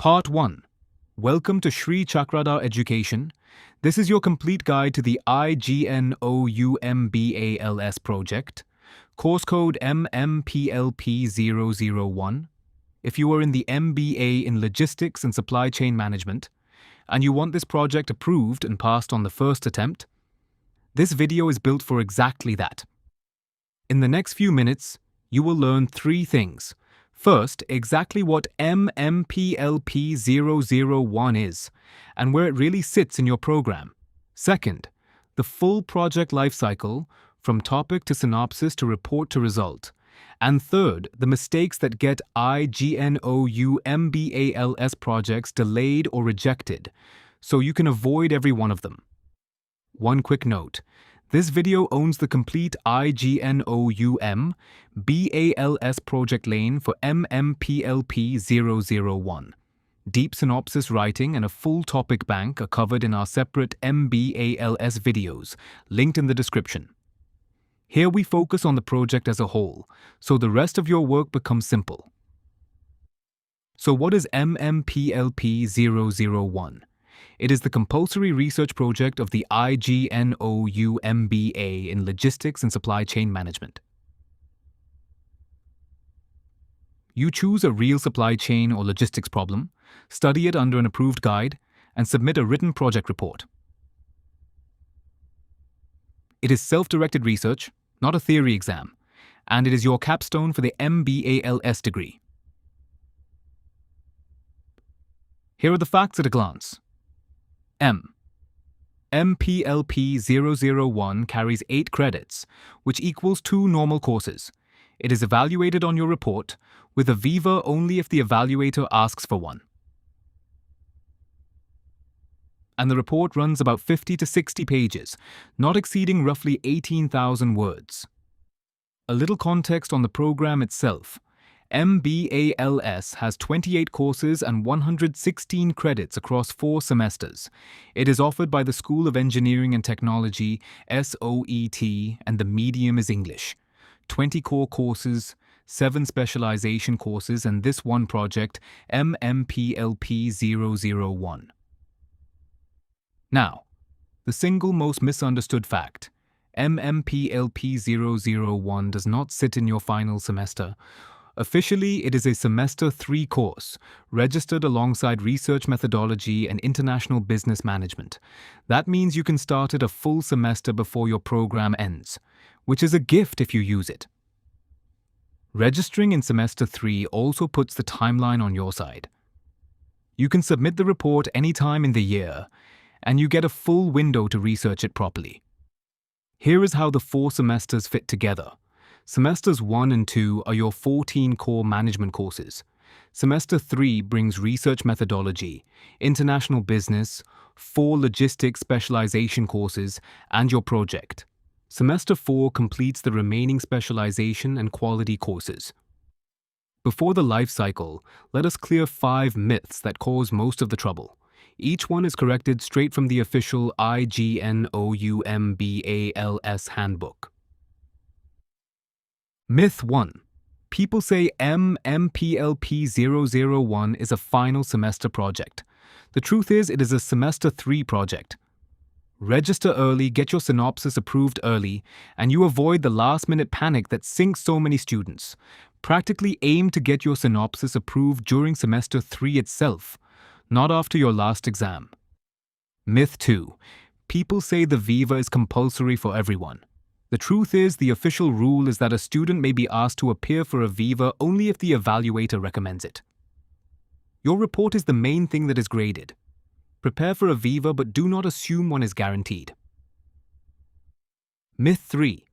Part 1. Welcome to Shri Chakradhar Education. This is your complete guide to the IGNOU MBALS Project. Course code MMPLP-001. If you are in the MBA in Logistics and Supply Chain Management, and you want this project approved and passed on the first attempt, this video is built for exactly that. In the next few minutes, you will learn 3 things. First, exactly what MMPLP-001 is, and where it really sits in your program. Second, the full project lifecycle, from topic to synopsis to report to result. And third, the mistakes that get IGNOU MBALS projects delayed or rejected, so you can avoid every one of them. One quick note. This video owns the complete IGNOU MBALS project lane for MMPLP-001. Deep synopsis writing and a full topic bank are covered in our separate MBALS videos, linked in the description. Here we focus on the project as a whole, so the rest of your work becomes simple. So what is MMPLP-001? It is the compulsory research project of the IGNOU MBA in Logistics and Supply Chain Management. You choose a real supply chain or logistics problem, study it under an approved guide, and submit a written project report. It is self-directed research, not a theory exam, and it is your capstone for the MBALS degree. Here are the facts at a glance. MPLP-001 carries 8 credits, which equals 2 normal courses. It is evaluated on your report, with a Viva only if the evaluator asks for one. And the report runs about 50 to 60 pages, not exceeding roughly 18,000 words. A little context on the program itself. MBALS has 28 courses and 116 credits across 4 semesters. It is offered by the School of Engineering and Technology, SOET, and the medium is English. 20 core courses, 7 specialization courses, and this one project, MMPLP-001. Now, the single most misunderstood fact. MMPLP-001 does not sit in your final semester. Officially, it is a Semester 3 course, registered alongside Research Methodology and International Business Management. That means you can start it a full semester before your program ends, which is a gift if you use it. Registering in Semester 3 also puts the timeline on your side. You can submit the report anytime in the year, and you get a full window to research it properly. Here is how the 4 semesters fit together. Semesters 1 and 2 are your 14 core management courses. Semester 3 brings research methodology, international business, 4 logistics specialization courses, and your project. Semester 4 completes the remaining specialization and quality courses. Before the life cycle, let us clear 5 myths that cause most of the trouble. Each one is corrected straight from the official IGNOU MBALS Handbook. Myth 1. People say MMPLP-001 is a final semester project. The truth is, it is a Semester 3 project. Register early, get your synopsis approved early, and you avoid the last-minute panic that sinks so many students. Practically aim to get your synopsis approved during Semester 3 itself, not after your last exam. Myth 2. People say the Viva is compulsory for everyone. The truth is, the official rule is that a student may be asked to appear for a Viva only if the evaluator recommends it. Your report is the main thing that is graded. Prepare for a Viva, but do not assume one is guaranteed. Myth 3.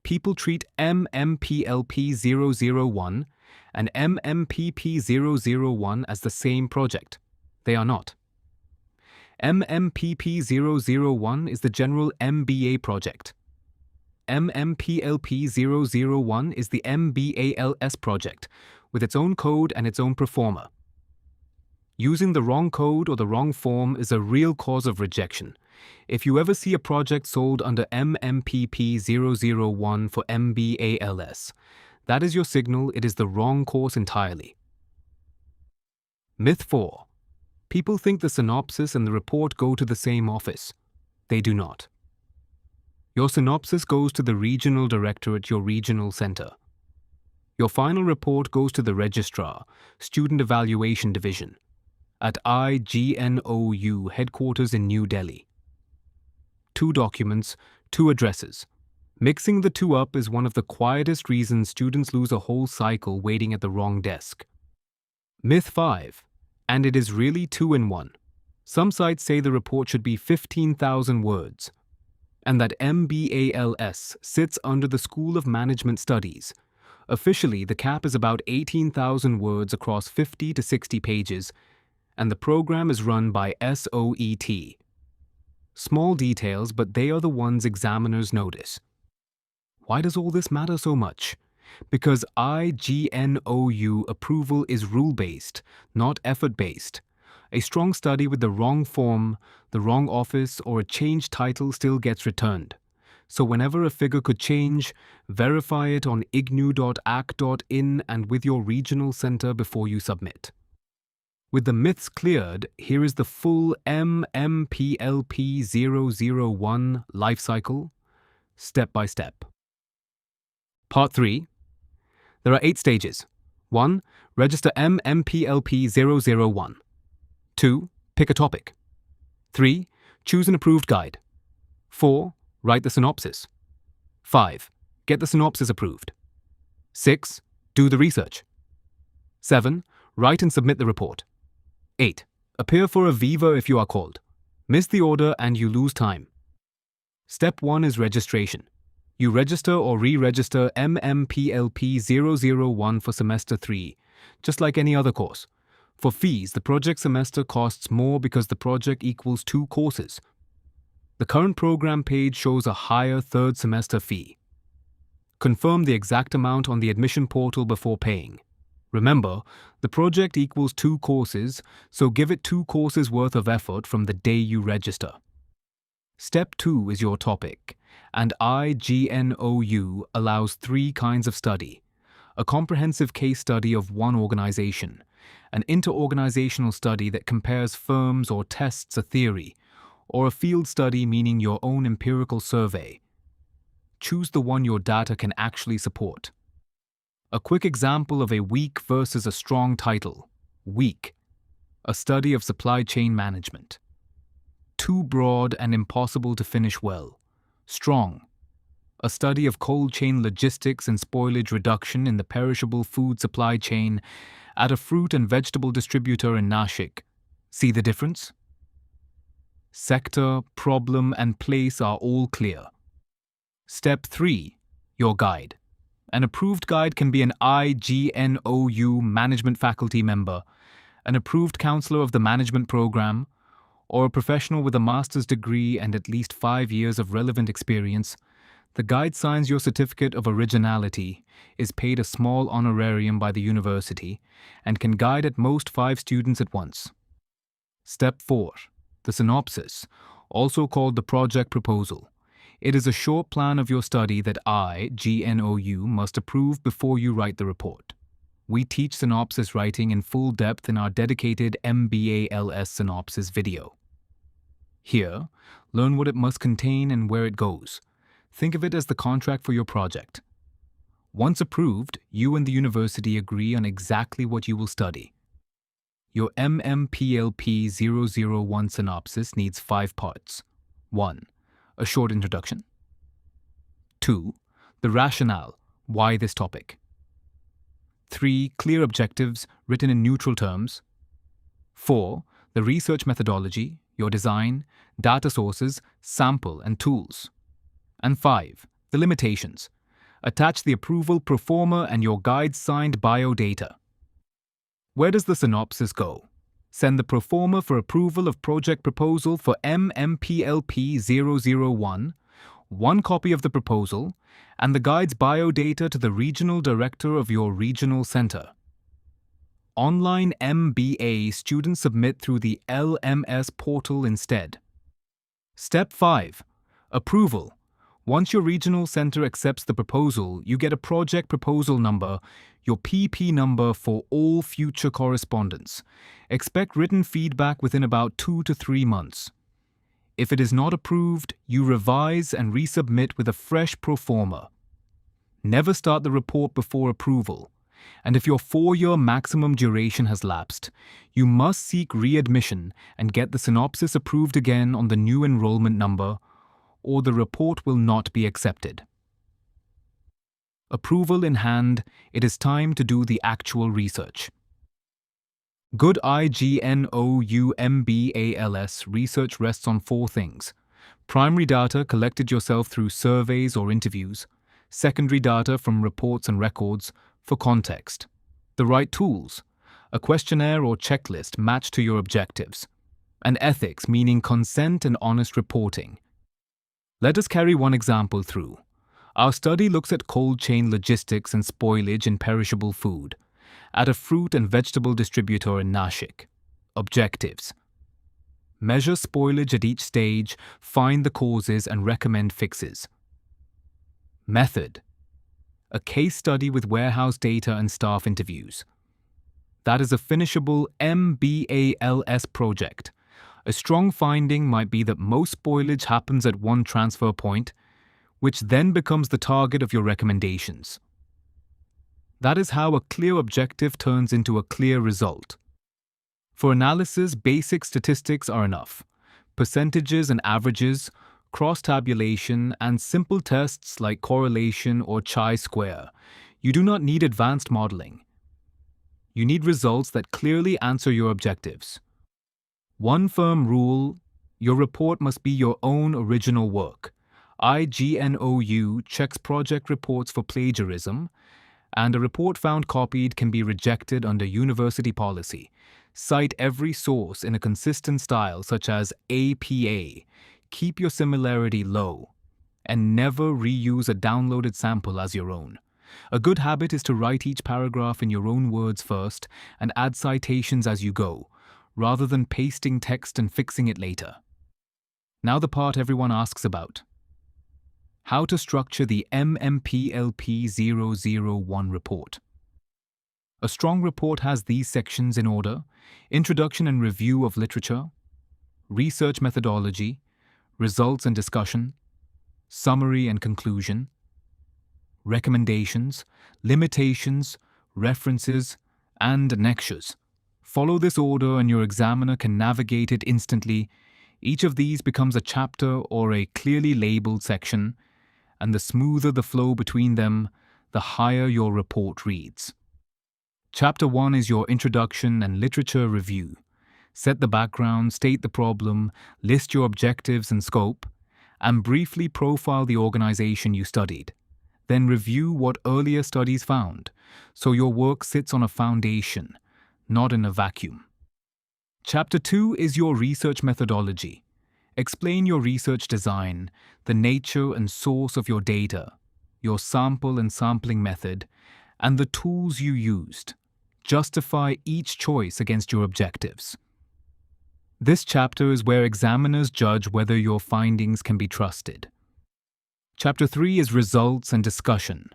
People treat MMPLP-001 and MMPP-001 as the same project. They are not. MMPP-001 is the general MBA project. MMPLP-001 is the MBALS project, with its own code and its own performer. Using the wrong code or the wrong form is a real cause of rejection. If you ever see a project sold under MMPP-001 for MBALS, that is your signal it is the wrong course entirely. Myth 4. People think the synopsis and the report go to the same office. They do not. Your synopsis goes to the regional director at your regional center. Your final report goes to the registrar, Student Evaluation Division, at IGNOU headquarters in New Delhi. 2 documents, 2 addresses. Mixing the 2 up is one of the quietest reasons students lose a whole cycle waiting at the wrong desk. Myth 5. And it is really 2 in 1. Some sites say the report should be 15,000 words, and that MBALS sits under the School of Management Studies. Officially, the cap is about 18,000 words across 50 to 60 pages, and the program is run by SOET. Small details, but they are the ones examiners notice. Why does all this matter so much? Because IGNOU approval is rule-based, not effort-based. A strong study with the wrong form, the wrong office, or a changed title still gets returned. So whenever a figure could change, verify it on ignou.ac.in and with your regional center before you submit. With the myths cleared, here is the full MMPLP-001 lifecycle, step by step. Part 3. There are 8 stages. 1. Register MMPLP-001. 2. Pick a topic. 3. Choose an approved guide. 4. Write the synopsis. 5. Get the synopsis approved. 6. Do the research. 7. Write and submit the report. 8. Appear for a Viva if you are called. Miss the order and you lose time. Step 1 is registration. You register or re-register MMPLP-001 for semester 3, just like any other course. For fees, the project semester costs more because the project equals 2 courses. The current program page shows a higher 3rd semester fee. Confirm the exact amount on the admission portal before paying. Remember, the project equals 2 courses, so give it 2 courses worth of effort from the day you register. Step 2 is your topic, and IGNOU allows 3 kinds of study: a comprehensive case study of one organization, an inter-organizational study that compares firms or tests a theory, or a field study meaning your own empirical survey. Choose the one your data can actually support. A quick example of a weak versus a strong title. Weak. A study of supply chain management. Too broad and impossible to finish well. Strong. A study of cold chain logistics and spoilage reduction in the perishable food supply chain at a fruit and vegetable distributor in Nashik. See the difference? Sector, problem, and place are all clear. Step 3. Your guide. An approved guide can be an IGNOU management faculty member, an approved counselor of the management program, or a professional with a master's degree and at least 5 years of relevant experience. The guide signs your certificate of originality, is paid a small honorarium by the university, and can guide at most 5 students at once. Step 4. The synopsis, also called the project proposal. It is a short plan of your study that IGNOU must approve before you write the report. We teach synopsis writing in full depth in our dedicated MBALS synopsis video. Here, learn what it must contain and where it goes. Think of it as the contract for your project. Once approved, you and the university agree on exactly what you will study. Your MMPLP-001 synopsis needs 5 parts. 1. A short introduction. 2. The rationale, why this topic. 3. Clear objectives, written in neutral terms. 4. The research methodology, your design, data sources, sample, and tools. And 5. The limitations. Attach the approval pro forma and your guide's signed biodata. Where does the synopsis go? Send the pro forma for approval of project proposal for MMPLP-001, 1 copy of the proposal, and the guide's biodata to the regional director of your regional center. Online MBA students submit through the LMS portal instead. Step 5. Approval. Once your regional center accepts the proposal, you get a project proposal number, your PP number for all future correspondence. Expect written feedback within about 2 to 3 months. If it is not approved, you revise and resubmit with a fresh pro forma. Never start the report before approval. And if your 4-year maximum duration has lapsed, you must seek readmission and get the synopsis approved again on the new enrollment number, or the report will not be accepted. Approval in hand, it is time to do the actual research. Good IGNOU MBALS research rests on 4 things. Primary data collected yourself through surveys or interviews. Secondary data from reports and records for context. The right tools. A questionnaire or checklist matched to your objectives. And ethics, meaning consent and honest reporting. Let us carry one example through. Our study looks at cold chain logistics and spoilage in perishable food at a fruit and vegetable distributor in Nashik. Objectives. Measure spoilage at each stage, find the causes and recommend fixes. Method. A case study with warehouse data and staff interviews. That is a finishable MBALS project. A strong finding might be that most spoilage happens at one transfer point, which then becomes the target of your recommendations. That is how a clear objective turns into a clear result. For analysis, basic statistics are enough. Percentages and averages, cross-tabulation, and simple tests like correlation or chi-square. You do not need advanced modeling. You need results that clearly answer your objectives. One firm rule: your report must be your own original work. IGNOU checks project reports for plagiarism, and a report found copied can be rejected under university policy. Cite every source in a consistent style such as APA. Keep your similarity low, and never reuse a downloaded sample as your own. A good habit is to write each paragraph in your own words first and add citations as you go, rather than pasting text and fixing it later. Now the part everyone asks about. How to structure the MMPLP-001 report. A strong report has these sections in order: introduction and review of literature, research methodology, results and discussion, summary and conclusion, recommendations, limitations, references, and annexures. Follow this order and your examiner can navigate it instantly. Each of these becomes a chapter or a clearly labeled section, and the smoother the flow between them, the higher your report reads. Chapter 1 is your introduction and literature review. Set the background, state the problem, list your objectives and scope, and briefly profile the organization you studied. Then review what earlier studies found, so your work sits on a foundation, not in a vacuum. Chapter 2 is your research methodology. Explain your research design, the nature and source of your data, your sample and sampling method, and the tools you used. Justify each choice against your objectives. This chapter is where examiners judge whether your findings can be trusted. Chapter 3 is results and discussion,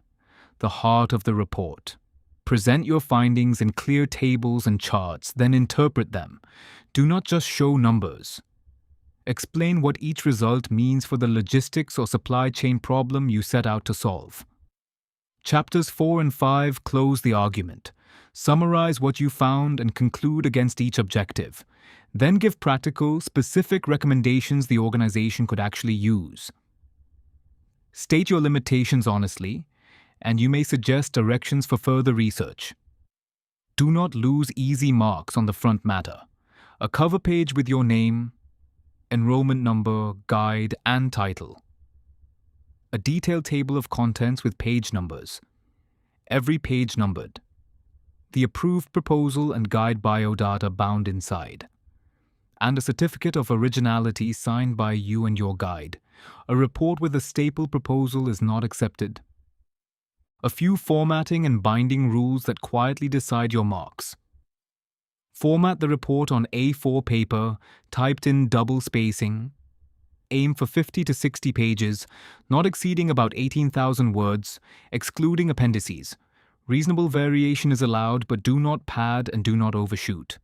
the heart of the report. Present your findings in clear tables and charts, then interpret them. Do not just show numbers. Explain what each result means for the logistics or supply chain problem you set out to solve. Chapters 4 and 5 close the argument. Summarize what you found and conclude against each objective. Then give practical, specific recommendations the organization could actually use. State your limitations honestly, and you may suggest directions for further research. Do not lose easy marks on the front matter. A cover page with your name, enrollment number, guide, and title. A detailed table of contents with page numbers. Every page numbered. The approved proposal and guide biodata bound inside. And a certificate of originality signed by you and your guide. A report with a staple proposal is not accepted. A few formatting and binding rules that quietly decide your marks. Format the report on A4 paper, typed in double spacing. aim for 50 to 60 pages, not exceeding about 18,000 words, excluding appendices. Reasonable variation is allowed, but do not pad and do not overshoot.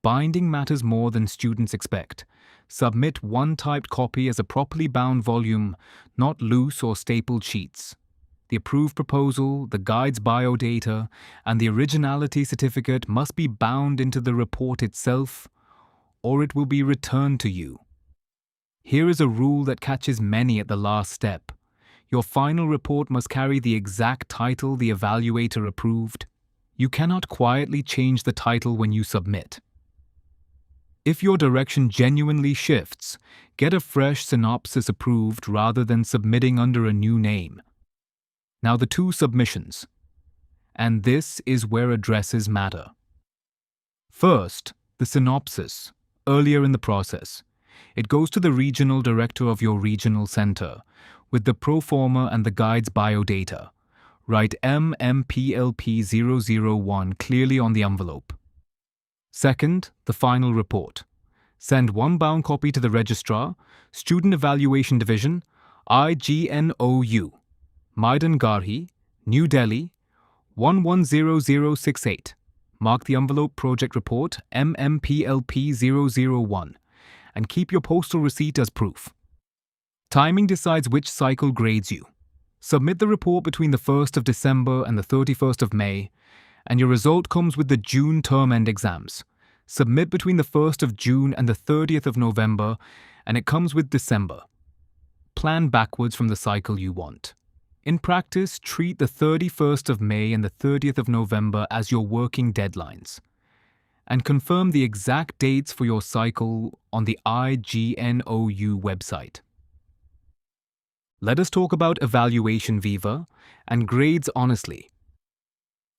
Binding matters more than students expect. Submit one typed copy as a properly bound volume, not loose or stapled sheets. The approved proposal, the guide's biodata, and the originality certificate must be bound into the report itself, or it will be returned to you. Here is a rule that catches many at the last step. Your final report must carry the exact title the evaluator approved. You cannot quietly change the title when you submit. If your direction genuinely shifts, get a fresh synopsis approved rather than submitting under a new name. Now the two submissions. And this is where addresses matter. First, the synopsis, earlier in the process. It goes to the regional director of your regional center, with the pro forma and the guide's biodata. Write MMPLP-001 clearly on the envelope. Second, the final report. Send one bound copy to the Registrar, Student Evaluation Division, IGNOU, Maidan Garhi, New Delhi, 110068. Mark the envelope Project Report MMPLP-001 and keep your postal receipt as proof. Timing decides which cycle grades you. Submit the report between the 1st of December and the 31st of May, and your result comes with the June term end exams. Submit between the 1st of June and the 30th of November, and it comes with December. Plan backwards from the cycle you want. In practice, treat the 31st of May and the 30th of November as your working deadlines, and confirm the exact dates for your cycle on the IGNOU website. Let us talk about evaluation Viva and grades honestly.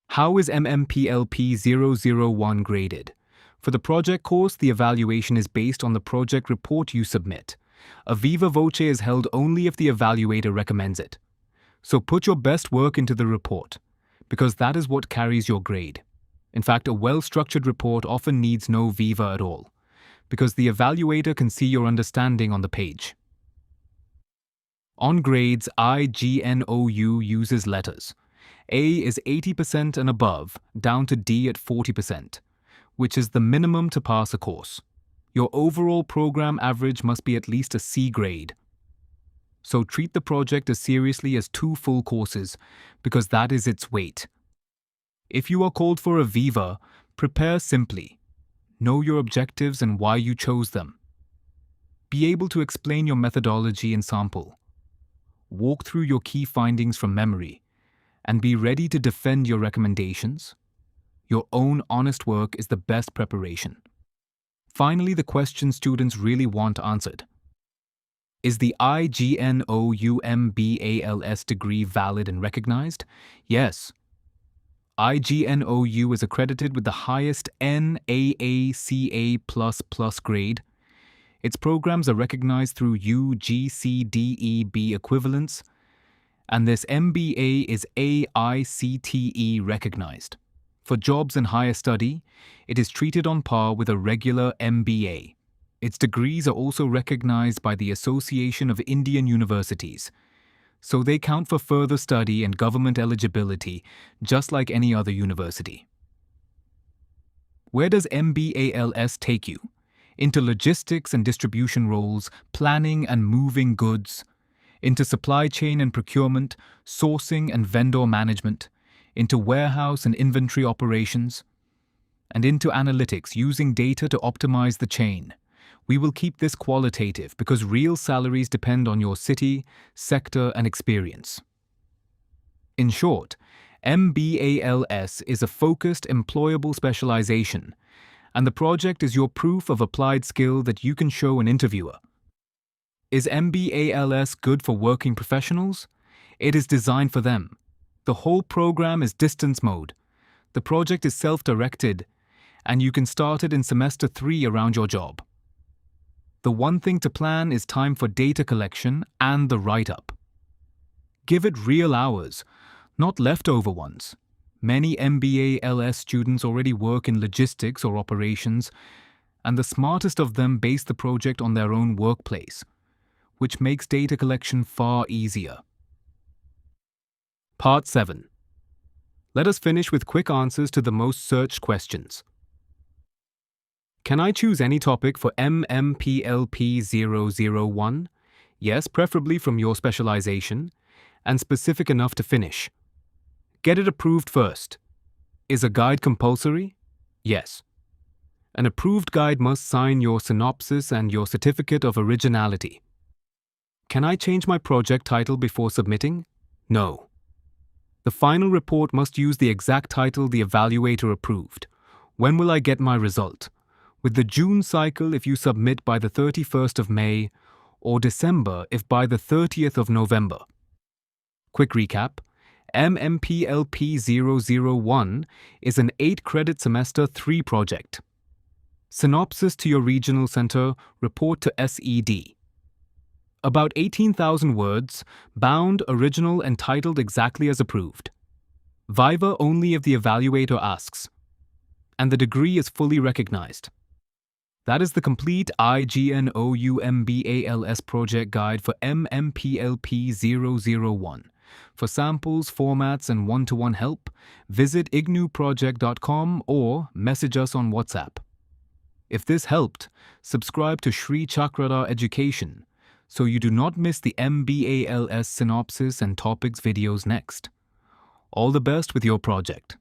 How is MMPLP-001 graded? For the project course, the evaluation is based on the project report you submit. A Viva voce is held only if the evaluator recommends it. So put your best work into the report, because that is what carries your grade. In fact, a well-structured report often needs no Viva at all, because the evaluator can see your understanding on the page. On grades, IGNOU uses letters. A is 80% and above, down to D at 40%, which is the minimum to pass a course. Your overall program average must be at least a C grade. So treat the project as seriously as 2 full courses, because that is its weight. If you are called for a Viva, prepare simply. Know your objectives and why you chose them. Be able to explain your methodology and sample. Walk through your key findings from memory, and be ready to defend your recommendations. Your own honest work is the best preparation. Finally, the question students really want answered. Is the IGNOU MBALS degree valid and recognized? Yes. IGNOU is accredited with the highest NAACA++ grade. Its programs are recognized through UGCDEB equivalence, and this MBA is AICTE recognized. For jobs and higher study, it is treated on par with a regular MBA. Its degrees are also recognized by the Association of Indian Universities, so they count for further study and government eligibility just like any other university. Where does MBALS take you? Into logistics and distribution roles, planning and moving goods, into supply chain and procurement, sourcing and vendor management, into warehouse and inventory operations, and into analytics using data to optimize the chain. We will keep this qualitative because real salaries depend on your city, sector, and experience. In short, MBALS is a focused, employable specialization, and the project is your proof of applied skill that you can show an interviewer. Is MBALS good for working professionals? It is designed for them. The whole program is distance mode. The project is self-directed, and you can start it in semester 3 around your job. The one thing to plan is time for data collection and the write-up. Give it real hours, not leftover ones. Many MBALS students already work in logistics or operations, and the smartest of them base the project on their own workplace. which makes data collection far easier. Part 7. Let us finish with quick answers to the most searched questions. Can I choose any topic for MMPLP-001? Yes, preferably from your specialization, and specific enough to finish. Get it approved first. Is a guide compulsory? Yes. An approved guide must sign your synopsis and your certificate of originality. Can I change my project title before submitting? No. The final report must use the exact title the evaluator approved. When will I get my result? With the June cycle if you submit by the 31st of May, or December if by the 30th of November. Quick recap. MMPLP-001 is an 8-credit semester 3 project. Synopsis to your regional center, report to SED. About 18,000 words, bound, original, and titled exactly as approved. Viva only if the evaluator asks. And the degree is fully recognized. That is the complete IGNOU MBALS Project Guide for MMPLP-001. For samples, formats, and one-to-one help, visit ignouproject.com or message us on WhatsApp. If this helped, subscribe to Shri Chakradhar Education so you do not miss the MBALS synopsis and topics videos next. All the best with your project.